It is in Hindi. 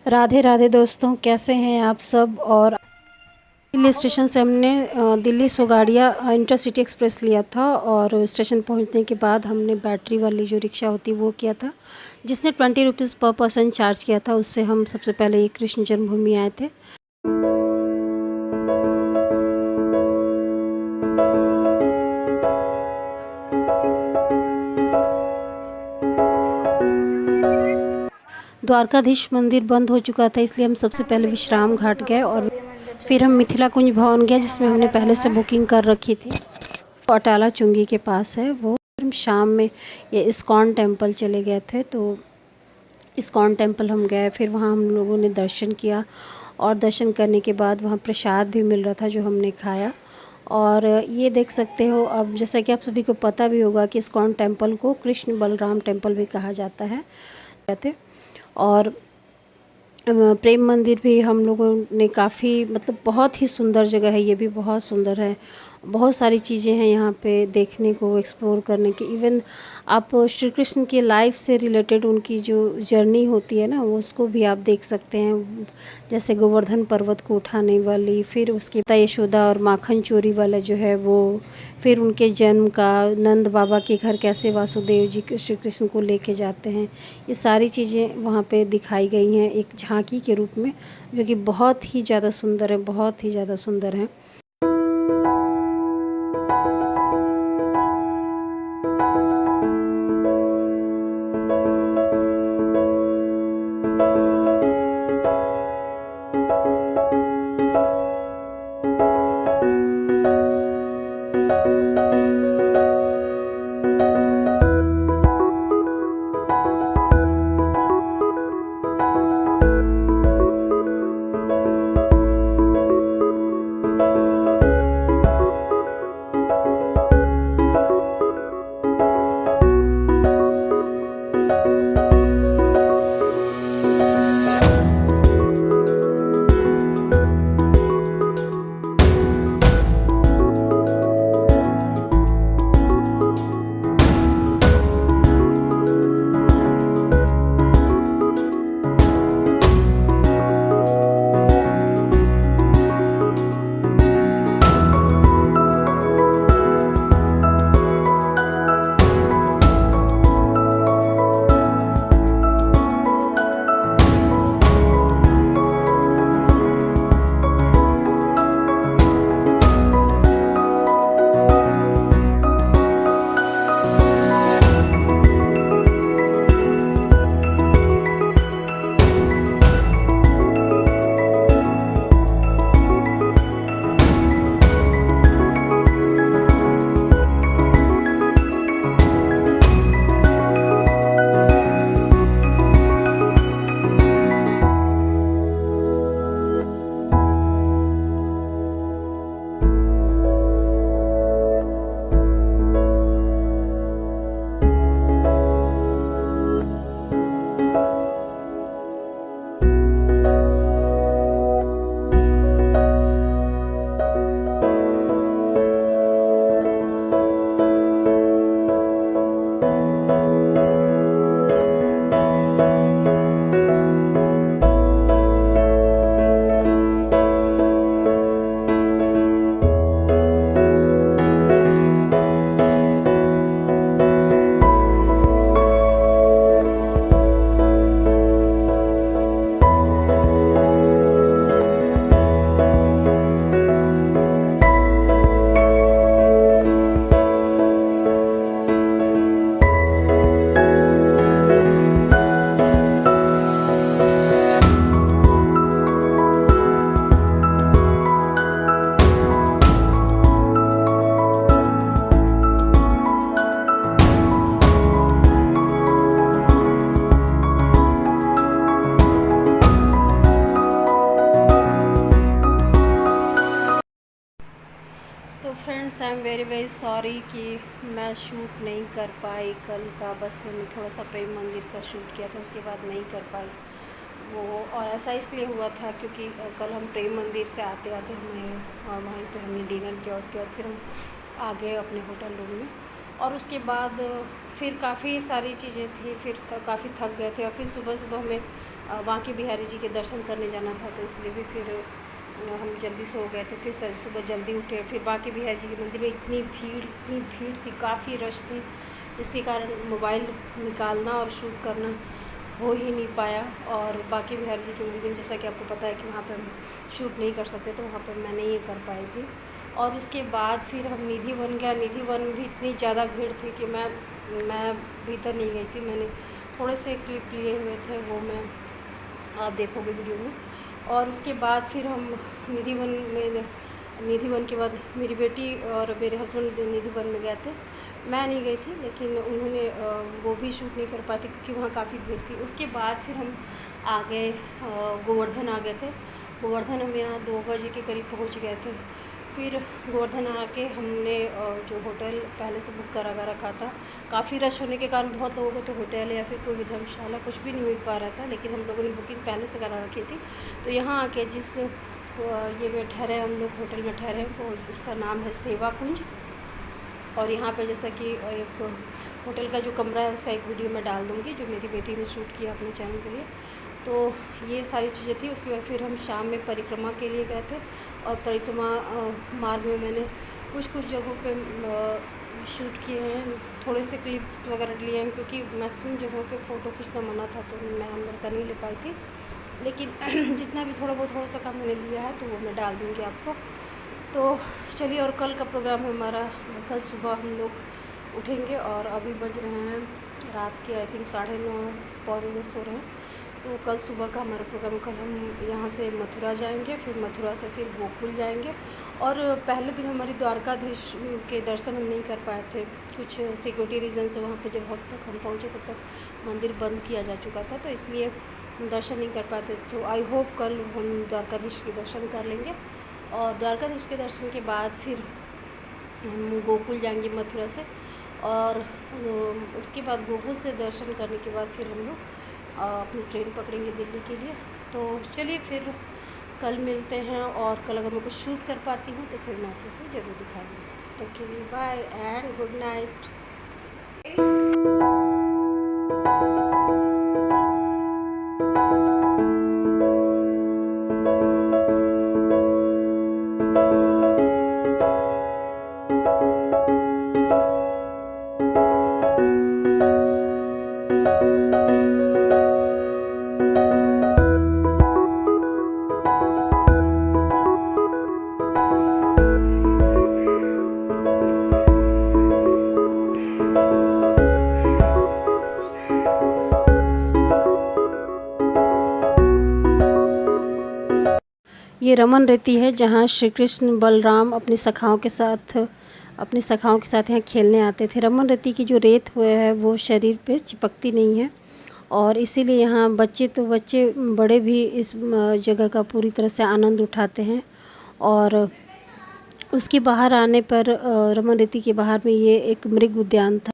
राधे राधे दोस्तों, कैसे हैं आप सब। और दिल्ली स्टेशन से हमने दिल्ली सोगाड़िया इंटरसिटी एक्सप्रेस लिया था और स्टेशन पहुंचने के बाद हमने बैटरी वाली जो रिक्शा होती है वो किया था, जिसने 20 रुपीज़ पर पर्सन चार्ज किया था। उससे हम सबसे पहले कृष्ण जन्मभूमि आए थे। द्वारकाधीश मंदिर बंद हो चुका था, इसलिए हम सबसे पहले विश्राम घाट गए और फिर हम मिथिला कुंज भवन गए, जिसमें हमने पहले से बुकिंग कर रखी थी। अटाला चुंगी के पास है वो। हम शाम में ये इस्कॉन टेम्पल चले गए थे, तो इस्कॉन टेम्पल हम गए। फिर वहाँ हम लोगों ने दर्शन किया और दर्शन करने के बाद वहाँ प्रसाद भी मिल रहा था जो हमने खाया। और ये देख सकते हो, अब जैसा कि आप सभी को पता भी होगा कि इस्कॉन टेम्पल को कृष्ण बलराम टेम्पल भी कहा जाता है। और प्रेम मंदिर भी हम लोगों ने काफ़ी, मतलब बहुत ही सुंदर जगह है, ये भी बहुत सुंदर है। बहुत सारी चीज़ें हैं यहाँ पे देखने को, एक्सप्लोर करने की। इवन आप श्री कृष्ण की लाइफ से रिलेटेड उनकी जो जर्नी होती है ना, वो उसको भी आप देख सकते हैं। जैसे गोवर्धन पर्वत को उठाने वाली, फिर उसके माता यशोदा और माखन चोरी वाला जो है वो, फिर उनके जन्म का, नंद बाबा के घर कैसे वासुदेव जी श्री कृष्ण को लेके जाते हैं, ये सारी चीज़ें वहाँ पे दिखाई गई हैं एक झांकी के रूप में, जो कि बहुत ही ज़्यादा सुंदर है, बहुत ही ज़्यादा सुंदर है। तो friends, I am very very sorry कि मैं शूट नहीं कर पाई कल का। बस मैंने थोड़ा सा प्रेम मंदिर का शूट किया था, उसके बाद नहीं कर पाई वो। और ऐसा इसलिए हुआ था क्योंकि कल हम प्रेम मंदिर से आते आते हमें वहीं पे हमने डिनर किया। उसके बाद फिर हम आ गए अपने होटल रूम में, और उसके बाद फिर काफ़ी सारी चीज़ें थी, फिर काफ़ी थक गए थे। और फिर सुबह सुबह हमें बांके बिहारी जी के दर्शन करने जाना था, तो इसलिए भी फिर हम जल्दी सो गए थे। फिर सुबह जल्दी उठे, फिर बांके बिहारी जी के मंदिर में इतनी भीड़ थी, काफ़ी रश थी, जिसके कारण मोबाइल निकालना और शूट करना हो ही नहीं पाया। और बांके बिहारी जी के मंदिर में जैसा कि आपको पता है कि वहाँ पे हम शूट नहीं कर सकते, तो वहाँ पे मैं नहीं कर पाई थी। और उसके बाद फिर हम निधि वन गया। निधि वन भी इतनी ज़्यादा भीड़ थी कि मैं भीतर नहीं गई थी। मैंने थोड़े से क्लिप लिए हुए थे, वो मैं आप देखोगे वीडियो में। और उसके बाद फिर हम निधि वन के बाद मेरी बेटी और मेरे हस्बैंड निधि वन में गए थे। मैं नहीं गई थी, लेकिन उन्होंने वो भी शूट नहीं कर पाते क्योंकि वहाँ काफ़ी भीड़ थी। उसके बाद फिर हम आ गए गोवर्धन आ गए थे। गोवर्धन हम यहाँ 2 बजे के करीब पहुँच गए थे। फिर गोवर्धन आके हमने जो होटल पहले से बुक करा रखा था, काफ़ी रश होने के कारण बहुत लोगों को तो होटल या फिर कोई भी धर्मशाला कुछ भी नहीं मिल पा रहा था, लेकिन हम लोगों ने बुकिंग पहले से करा रखी थी। तो यहाँ आके जिस ये में ठहरे, हम लोग होटल में ठहरे, वो उसका नाम है सेवा कुंज। और यहाँ पे जैसा कि एक होटल का जो कमरा है उसका एक वीडियो मैं डाल दूँगी, जो मेरी बेटी ने शूट किया अपने चैनल के लिए। तो ये सारी चीज़ें थी। उसके बाद फिर हम शाम में परिक्रमा के लिए गए थे, और परिक्रमा मार्ग में मैंने कुछ जगहों पे शूट किए हैं, थोड़े से क्लिप्स वगैरह लिए हैं, क्योंकि मैक्सिमम जगहों पे फ़ोटो खींचना मना था, तो मैं अंदर का नहीं ले पाई थी। लेकिन जितना भी थोड़ा बहुत हो सका मैंने लिया है, तो वो मैं डाल दूँगी आपको। तो चलिए, और कल का प्रोग्राम है हमारा, कल सुबह हम लोग उठेंगे, और अभी बज रहे हैं रात के आई थिंक 9:30 पौने 10 हो रहे हैं। तो कल सुबह का हमारा प्रोग्राम, कल हम यहाँ से मथुरा जाएंगे, फिर मथुरा से फिर गोकुल जाएंगे। और पहले दिन हमारी द्वारकाधीश के दर्शन हम नहीं कर पाए थे, कुछ सिक्योरिटी रीज़न से। वहाँ पे जब वक्त तक हम पहुँचे तब तक मंदिर बंद किया जा चुका था, तो इसलिए हम दर्शन नहीं कर पाते। तो आई होप कल हम द्वारकाधीश के दर्शन कर लेंगे, और द्वारकाधीश के दर्शन के बाद फिर हम गोकुल जाएंगे मथुरा से। और उसके बाद गोकुल से दर्शन करने के बाद फिर हम लोग अपनी ट्रेन पकड़ेंगे दिल्ली के लिए। तो चलिए, फिर कल मिलते हैं, और कल अगर मैं कुछ शूट कर पाती हूँ तो फिर मैं आपको ज़रूर दिखाऊँगी। तब के लिए बाय एंड गुड नाइट। ये रमन रेती है, जहाँ श्री कृष्ण बलराम अपनी सखाओं के साथ यहाँ खेलने आते थे। रमन रेती की जो रेत हुए है वो शरीर पे चिपकती नहीं है, और इसीलिए यहाँ बच्चे बड़े भी इस जगह का पूरी तरह से आनंद उठाते हैं। और उसके बाहर आने पर रमन रेती के बाहर में ये एक मृग उद्यान था।